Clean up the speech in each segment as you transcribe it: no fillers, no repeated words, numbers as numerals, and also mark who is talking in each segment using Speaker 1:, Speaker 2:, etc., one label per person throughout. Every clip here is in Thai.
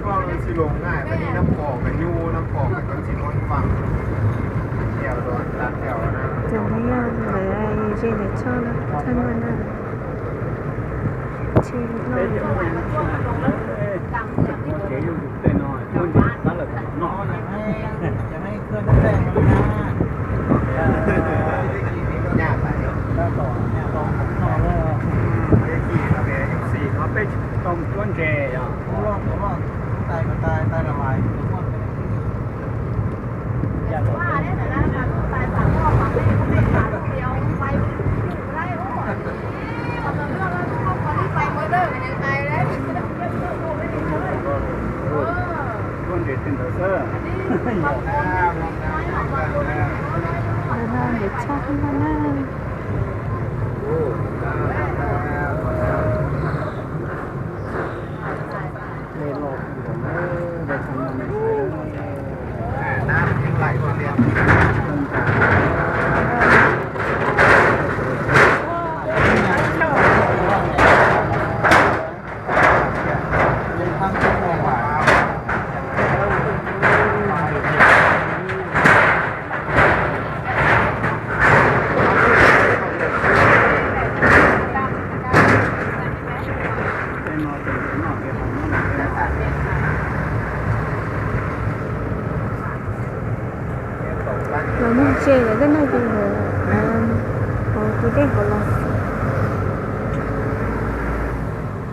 Speaker 1: ว่ามันสิลงง่ายวันนี้น้ำกอกกับยูน้ำกอกกับต้นสิล้นฝั่งแถวโดนตัดแถวนะ
Speaker 2: Janganเลยจีนชอบนะท่านมันน่ะจีนเรา
Speaker 3: chế dùng tên nói luôn thì nó là nó
Speaker 4: จะให้เคลื่อนตั้งแต่มา
Speaker 1: ยากไป
Speaker 4: แล้วต่อเนี่ยลองนอนเลย
Speaker 1: ไม่ได้ขี่นะเมียอยู่สี่
Speaker 3: nó bị trong con chè à
Speaker 4: รอบรอบตายก็ตายตายละลายอย่าต่อ
Speaker 5: ว่าเนี่ยแต่ละการตายสามรอบมาไม่ขาดเดียวไปได้โอ้ยตอนนั้นเราครอบครัวที่ไปเมื่อเริ่มเป็นยังไงแล้วไม่ได้เรื่องไม่ได้เลย
Speaker 3: con chè tên là sơ
Speaker 5: บางคนน้อยหรอกบางคน
Speaker 2: บ้านเด็กชอบท่านมันน่ะ
Speaker 3: เลโลอยู่นะเด็กทำงานไม่ใช่
Speaker 1: น้ำยังไหลตัวเรียน
Speaker 4: ยังทำตัวหวาน
Speaker 3: tên nó tên nó cái thằng nó là cái
Speaker 2: เราไม่เชื่อก็น่าจะเหรอโอ้ที่ได้หัวเราะ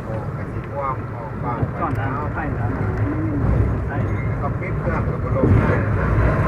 Speaker 1: โอ้กระติกว่ามออกบ้าง
Speaker 3: con đã thay đã mà nó sai
Speaker 1: ก็ปิดเครื่องกับบลงได้นะ